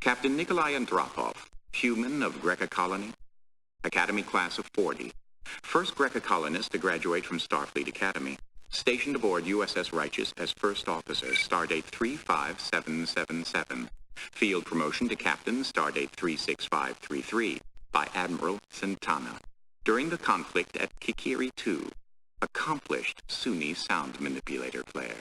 Captain Nikolai Andropov, human of Greca colony, Academy class of 40, first Greca colonist to graduate from Starfleet Academy, stationed aboard USS Righteous as first officer, stardate 35777, field promotion to captain, stardate 36533, by Admiral Santana. During the conflict at Kikiri 2, accomplished Sunni sound manipulator player.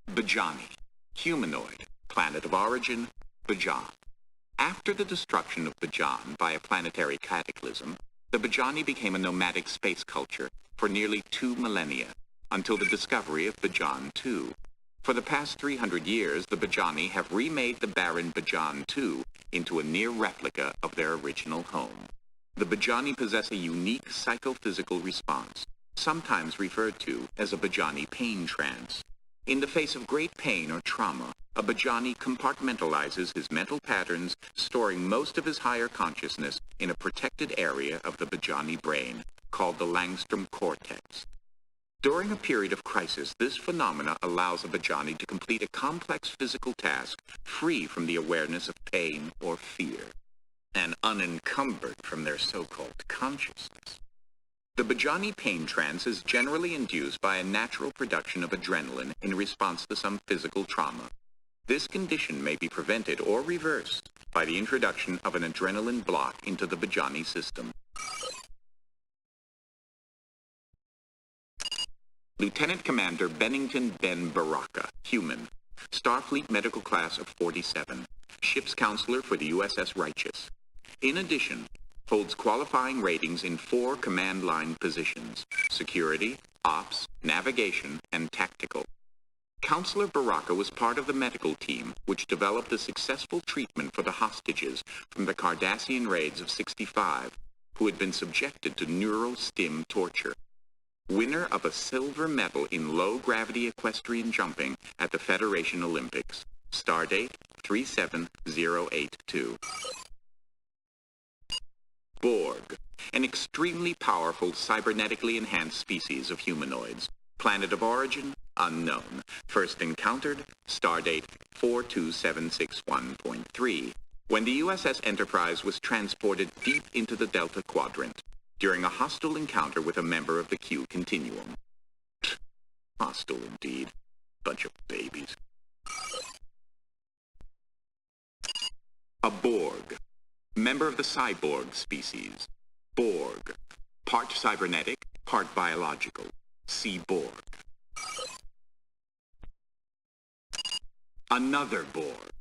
Bajani, humanoid, planet of origin, Bajan. After the destruction of Bajan by a planetary cataclysm, the Bajani became a nomadic space culture for nearly 2 millennia, until the discovery of Bajan 2. For the past 300 years, the Bajani have remade the barren Bajan 2 into a near replica of their original home. The Bajani possess a unique psychophysical response, sometimes referred to as a Bajani pain trance. In the face of great pain or trauma, a Bajani compartmentalizes his mental patterns, storing most of his higher consciousness in a protected area of the Bajani brain, called the Langstrom cortex. During a period of crisis, this phenomena allows a Bajani to complete a complex physical task free from the awareness of pain or fear, and unencumbered from their so-called consciousness. The Bajani pain trance is generally induced by a natural production of adrenaline in response to some physical trauma. This condition may be prevented or reversed by the introduction of an adrenaline block into the Bajani system. Lieutenant Commander Bennington Ben BIRAKA, human, Starfleet Medical Class of 47, ship's counselor for the USS Righteous. In addition, holds qualifying ratings in 4 command line positions: security, ops, navigation, and tactical. Counselor BIRAKA was part of the medical team which developed a successful treatment for the hostages from the Cardassian raids of 65, who had been subjected to neuro-STIM torture. Winner of a silver medal in low-gravity equestrian jumping at the Federation Olympics. Stardate 37082. Borg, an extremely powerful cybernetically enhanced species of humanoids. Planet of origin, unknown. First encountered, stardate 42761.3, when the USS Enterprise was transported deep into the Delta Quadrant, during a hostile encounter with a member of the Q Continuum. Hostile indeed. Bunch of babies. A Borg. Member of the cyborg species. Borg. Part cybernetic, part biological. See Borg. Another Borg.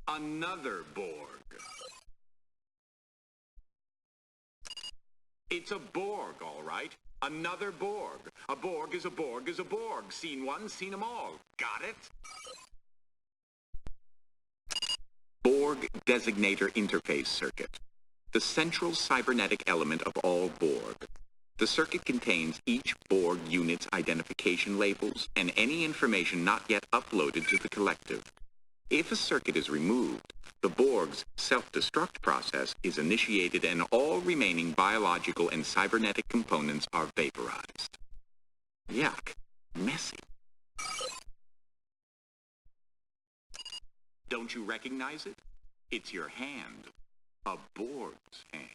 Another Borg. It's a Borg, all right. Another Borg. A Borg is a Borg is a Borg. Seen one, seen them all. Got it? Borg Designator Interface Circuit. The central cybernetic element of all Borg. The circuit contains each Borg unit's identification labels and any information not yet uploaded to the collective. If a circuit is removed, the Borg's self-destruct process is initiated and all remaining biological and cybernetic components are vaporized. Yuck. Messy. Don't you recognize it? It's your hand. A Borg's hand.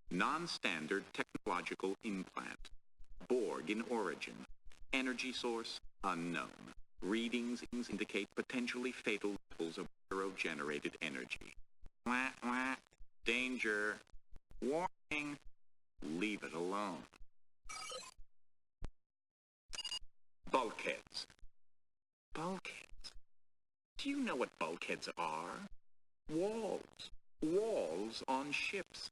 Non-standard technological implant. Borg in origin. Energy source, unknown. Readings indicate potentially fatal levels of zero-generated energy. Wah, wah. Danger. Warning. Leave it alone. Bulkheads. Bulkheads. Do you know what bulkheads are? Walls. Walls on ships.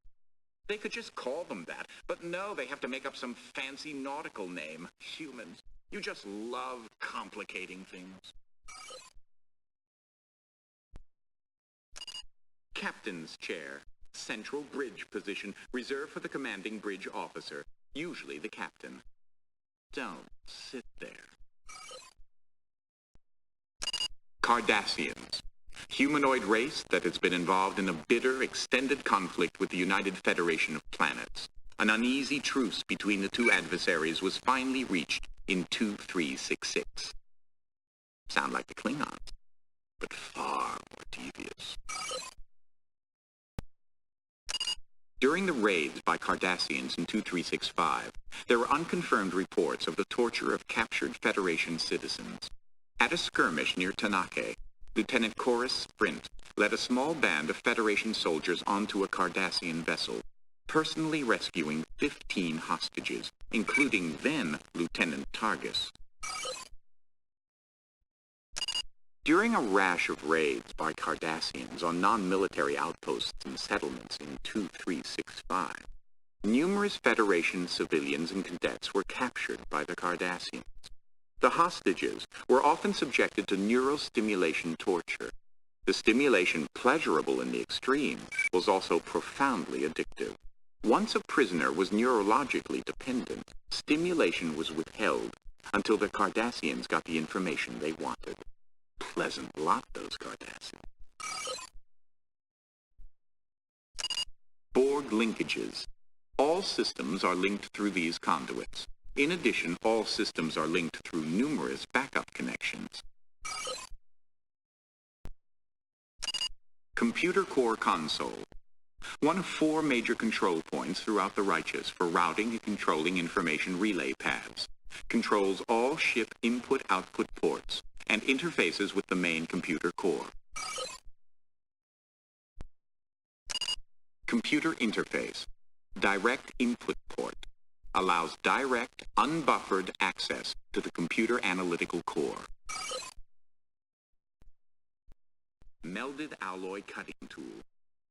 They could just call them that, but no, they have to make up some fancy nautical name. Humans, you just love complicating things. Captain's chair. Central bridge position, reserved for the commanding bridge officer, usually the captain. Don't sit there. Cardassians. Humanoid race that has been involved in a bitter, extended conflict with the United Federation of Planets. An uneasy truce between the two adversaries was finally reached in 2366. Sound like the Klingons, but far more devious. During the raids by Cardassians in 2365, there were unconfirmed reports of the torture of captured Federation citizens. At a skirmish near Tanake, Lieutenant Chorus Sprint led a small band of Federation soldiers onto a Cardassian vessel, personally rescuing 15 hostages, including then Lieutenant TARGUS. During a rash of raids by Cardassians on non-military outposts and settlements in 2365, numerous Federation civilians and cadets were captured by the Cardassians. The hostages were often subjected to neurostimulation torture. The stimulation, pleasurable in the extreme, was also profoundly addictive. Once a prisoner was neurologically dependent, stimulation was withheld until the Cardassians got the information they wanted. Pleasant lot, those Cardassians. Borg linkages. All systems are linked through these conduits. In addition, all systems are linked through numerous backup connections. Computer Core Console. One of 4 major control points throughout the Righteous for routing and controlling information relay paths. Controls all ship input-output ports and interfaces with the main computer core. Computer interface. Direct input port. Allows direct, unbuffered access to the computer analytical core. Melded alloy cutting tool.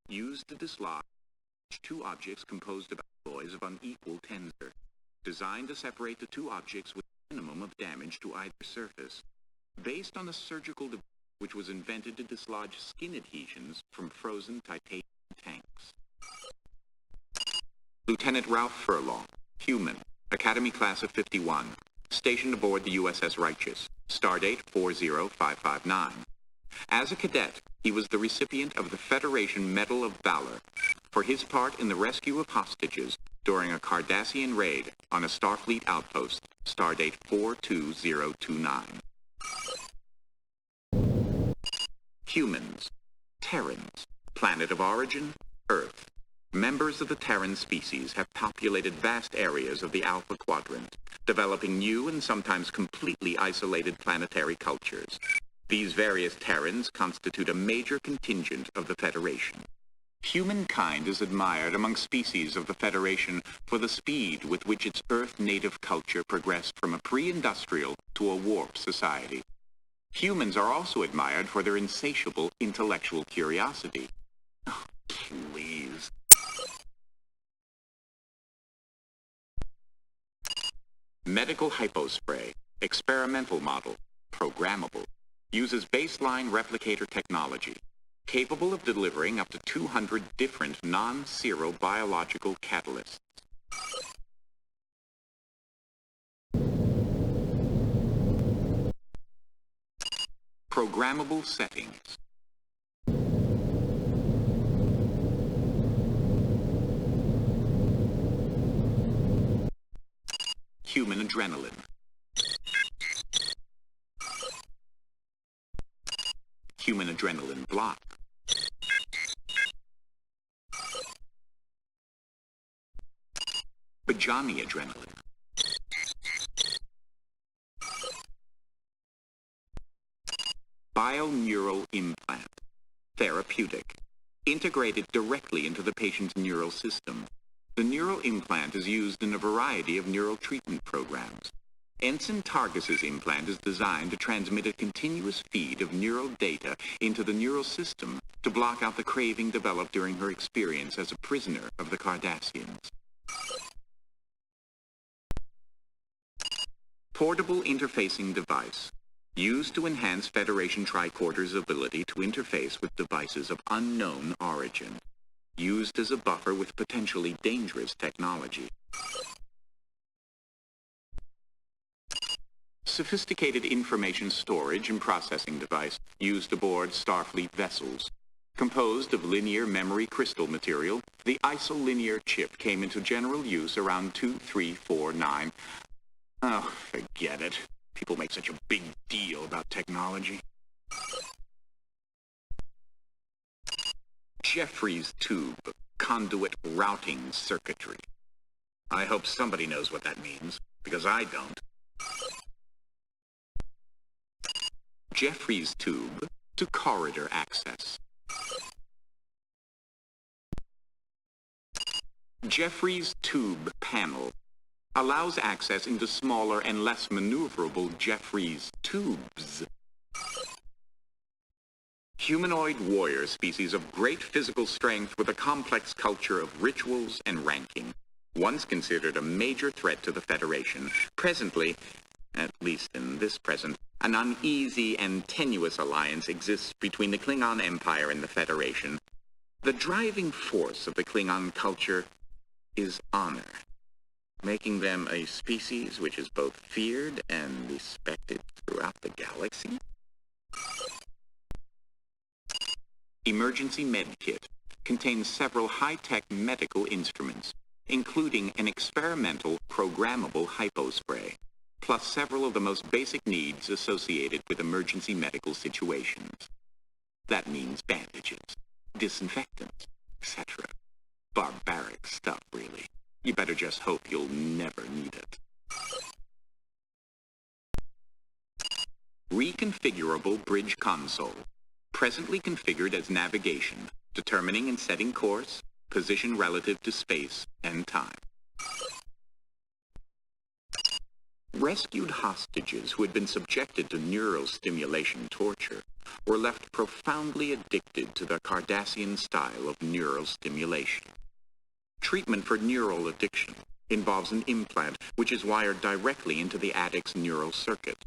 Used to dislodge 2 objects composed of alloys of unequal tensor. Designed to separate the 2 objects with a minimum of damage to either surface. Based on a surgical device which was invented to dislodge skin adhesions from frozen titanium tanks. Lieutenant Ralph Furlong, human, Academy Class of 51, stationed aboard the USS Righteous, stardate 40559. As a cadet, he was the recipient of the Federation Medal of Valor for his part in the rescue of hostages during a Cardassian raid on a Starfleet outpost, stardate 42029. Humans. Terrans. Planet of origin, Earth. Members of the Terran species have populated vast areas of the Alpha Quadrant, developing new and sometimes completely isolated planetary cultures. These various Terrans constitute a major contingent of the Federation. Humankind is admired among species of the Federation for the speed with which its Earth-native culture progressed from a pre-industrial to a warp society. Humans are also admired for their insatiable intellectual curiosity. Oh, please. Medical hypospray, experimental model, programmable, uses baseline replicator technology, capable of delivering up to 200 different non-zero biological catalysts. Programmable settings. Human adrenaline. Human adrenaline block. Bajani adrenaline. Bioneural implant. Therapeutic. Integrated directly into the patient's neural system. The neural implant is used in a variety of neural treatment programs. Ensign Targus's implant is designed to transmit a continuous feed of neural data into the neural system to block out the craving developed during her experience as a prisoner of the Cardassians. Portable interfacing device. Used to enhance Federation Tricorder's ability to interface with devices of unknown origin. Used as a buffer with potentially dangerous technology. Sophisticated information storage and processing device used aboard Starfleet vessels. Composed of linear memory crystal material, the ISOLINEAR chip came into general use around 2349. Oh, forget it. People make such a big deal about technology. Jefferies tube, conduit routing circuitry. I hope somebody knows what that means, because I don't. Jefferies tube to corridor access. Jefferies tube panel allows access into smaller and less maneuverable Jefferies tubes. Humanoid warrior species of great physical strength with a complex culture of rituals and ranking. Once considered a major threat to the Federation, presently, at least in this present, an uneasy and tenuous alliance exists between the Klingon Empire and the Federation. The driving force of the Klingon culture is honor, making them a species which is both feared and respected throughout the galaxy. Emergency Medkit contains several high-tech medical instruments, including an experimental programmable hypospray, plus several of the most basic needs associated with emergency medical situations. That means bandages, disinfectants, etc. Barbaric stuff, really. You better just hope you'll never need it. Reconfigurable bridge console. Presently configured as navigation, determining and setting course, position relative to space and time. Rescued hostages who had been subjected to neurostimulation torture were left profoundly addicted to the Cardassian style of neurostimulation. Treatment for neural addiction involves an implant which is wired directly into the addict's neural circuit,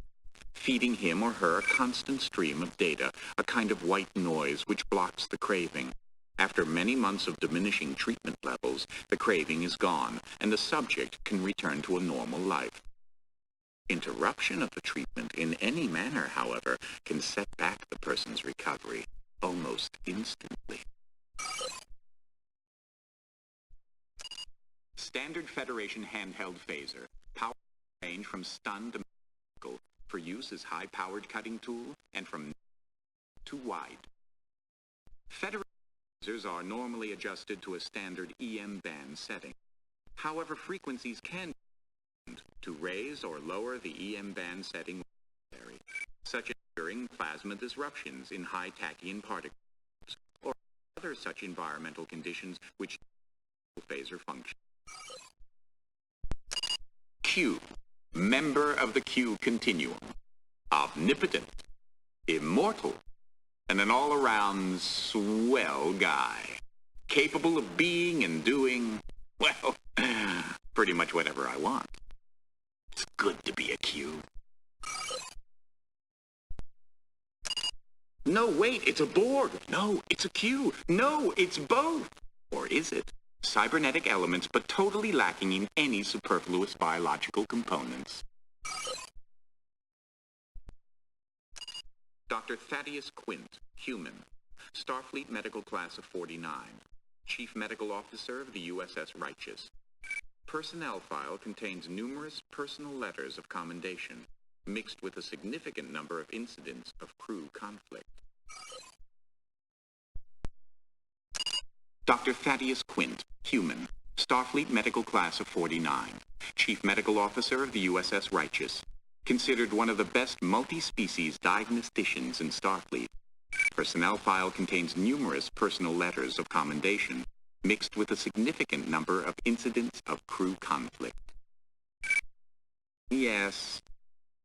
feeding him or her a constant stream of data, a kind of white noise which blocks the craving. After many months of diminishing treatment levels, the craving is gone, and the subject can return to a normal life. Interruption of the treatment in any manner, however, can set back the person's recovery almost instantly. Standard Federation handheld phaser, power range from stun to medical, for use as high-powered cutting tool, and from to wide. Federation phasers are normally adjusted to a standard EM band setting. However, frequencies can be to raise or lower the EM band setting, such as during plasma disruptions in high tachyon particles, or other such environmental conditions which phaser function. Q, member of the Q continuum, omnipotent, immortal, and an all-around swell guy, capable of being and doing, well, pretty much whatever I want. It's good to be a Q. No, wait, it's a Borg. No, it's a Q. No, it's both. Or is it? Cybernetic elements, but totally lacking in any superfluous biological components. Dr. Thaddeus Quint, human, Starfleet Medical Class of 49, Chief Medical Officer of the USS Righteous. Personnel file contains numerous personal letters of commendation, mixed with a significant number of incidents of crew conflict. Dr. Thaddeus Quint, human, Starfleet Medical Class of 49, Chief Medical Officer of the USS Righteous, considered one of the best multi-species diagnosticians in Starfleet. Personnel file contains numerous personal letters of commendation, mixed with a significant number of incidents of crew conflict. Yes,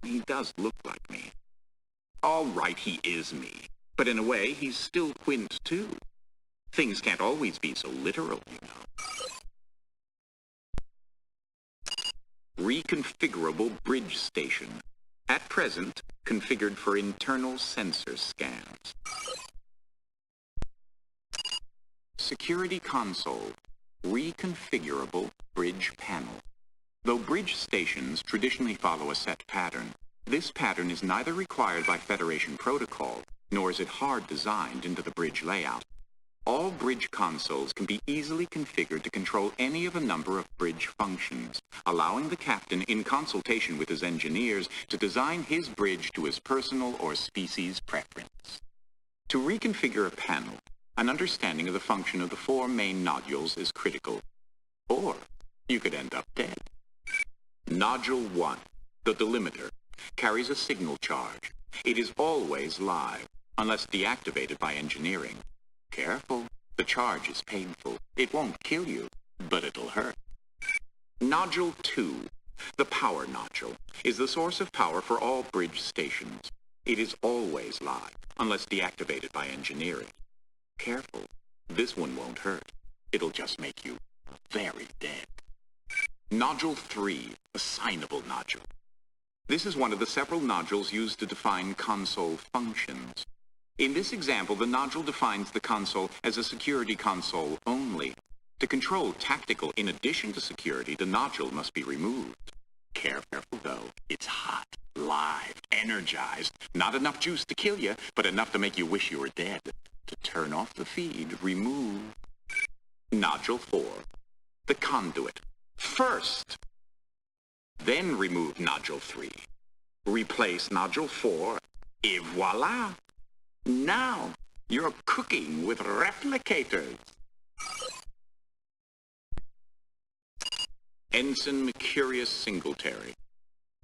he does look like me. All right, he is me, but in a way, he's still Quint, too. Things can't always be so literal, you know. Reconfigurable bridge station. At present, configured for internal sensor scans. Security console. Reconfigurable bridge panel. Though bridge stations traditionally follow a set pattern, this pattern is neither required by Federation protocol, nor is it hard designed into the bridge layout. All bridge consoles can be easily configured to control any of a number of bridge functions, allowing the captain, in consultation with his engineers, to design his bridge to his personal or species preference. To reconfigure a panel, an understanding of the function of the four main nodules is critical, or you could end up dead. Nodule 1, the delimiter, carries a signal charge. It is always live, unless deactivated by engineering. Careful, the charge is painful. It won't kill you, but it'll hurt. Nodule 2, the power nodule, is the source of power for all bridge stations. It is always live, unless deactivated by engineering. Careful, this one won't hurt. It'll just make you very dead. Nodule 3, assignable nodule. This is one of the several nodules used to define console functions. In this example, the nodule defines the console as a security console only. To control tactical in addition to security, the nodule must be removed. Careful though, it's hot, live, energized. Not enough juice to kill you, but enough to make you wish you were dead. To turn off the feed, remove. Nodule 4, the conduit. First, then remove nodule 3. Replace nodule 4, et voila! Now, you're cooking with replicators. Ensign Mercurius Singletary.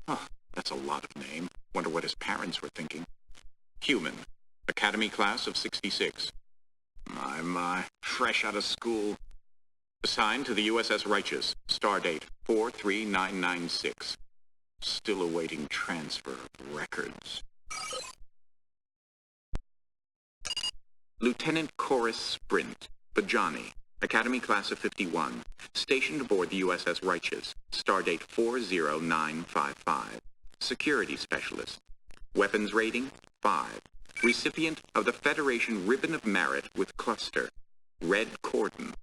Oh, that's a lot of name. Wonder what his parents were thinking. Human. Academy class of 66. My, fresh out of school. Assigned to the USS Righteous. Stardate 43996. Still awaiting transfer of records. Lieutenant Chorus Sprint, Bajani, Academy class of 51, stationed aboard the USS Righteous, stardate 40955, security specialist, weapons rating 5, recipient of the Federation Ribbon of Merit with Cluster, Red Cordon,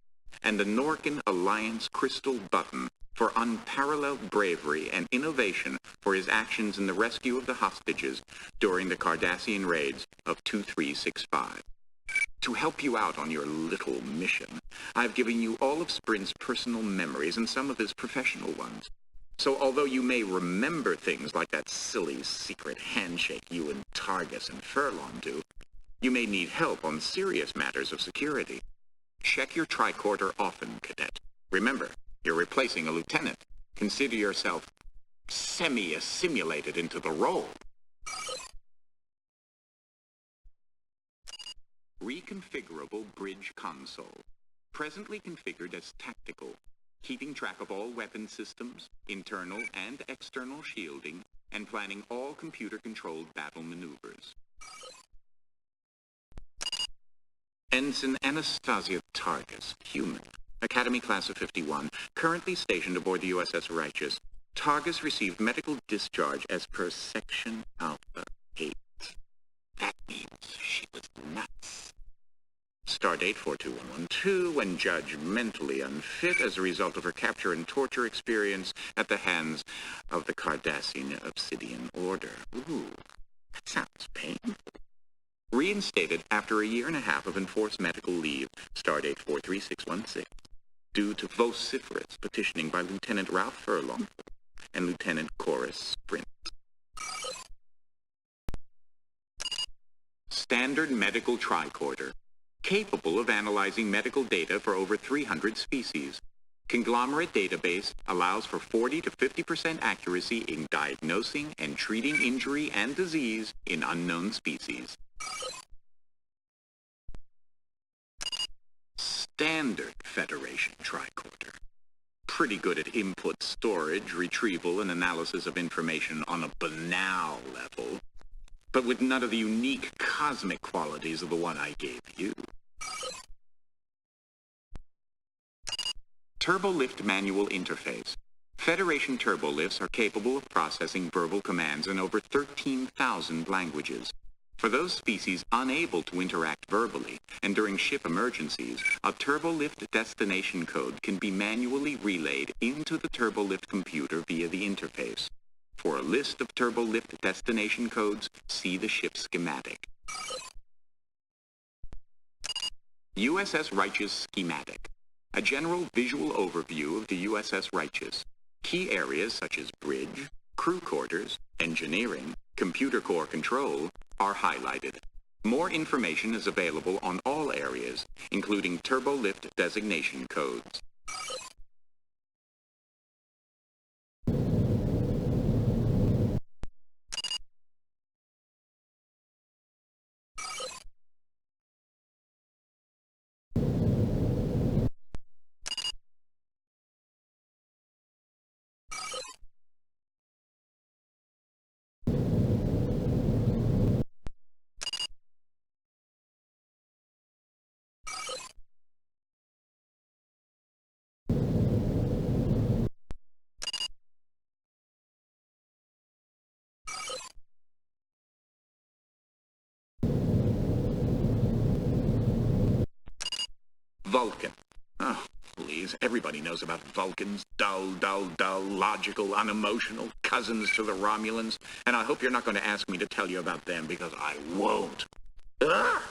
and the Norcan Alliance Crystal Button for unparalleled bravery and innovation for his actions in the rescue of the hostages during the Cardassian raids of 2365. To help you out on your little mission, I've given you all of Sprint's personal memories and some of his professional ones. So although you may remember things like that silly secret handshake you and TARGUS and Furlong do, you may need help on serious matters of security. Check your tricorder often, cadet. Remember, you're replacing a lieutenant. Consider yourself semi-assimilated into the role. Reconfigurable bridge console. Presently configured as tactical, keeping track of all weapon systems, internal and external shielding, and planning all computer-controlled battle maneuvers. Ensign Anastasia Targus, human, Academy class of 51, currently stationed aboard the USS Righteous. Targus received medical discharge as per Section Alpha 8. That means she was nuts. Stardate 42112, when judged mentally unfit as a result of her capture and torture experience at the hands of the Cardassian Obsidian Order. Ooh, that sounds painful. Reinstated after a year and a half of enforced medical leave, Stardate 43616, due to vociferous petitioning by Lieutenant Ralph Furlong and Lieutenant Chorus Sprint. Standard medical tricorder, capable of analyzing medical data for over 300 species. Conglomerate database allows for 40 to 50% accuracy in diagnosing and treating injury and disease in unknown species. Standard Federation tricorder. Pretty good at input storage, retrieval, and analysis of information on a banal level, but with none of the unique cosmic qualities of the one I gave you. TurboLift manual interface. Federation turbolifts are capable of processing verbal commands in over 13,000 languages. For those species unable to interact verbally, and during ship emergencies, a TurboLift destination code can be manually relayed into the TurboLift computer via the interface. For a list of TurboLift destination codes, see the ship schematic. USS Righteous Schematic. A general visual overview of the USS Righteous. Key areas such as bridge, crew quarters, engineering, computer core control are highlighted. More information is available on all areas, including TURBOLIFT designation codes. Vulcan. Oh, please, everybody knows about Vulcans. Dull, dull, dull, logical, unemotional, cousins to the Romulans. And I hope you're not going to ask me to tell you about them, because I won't. Ugh!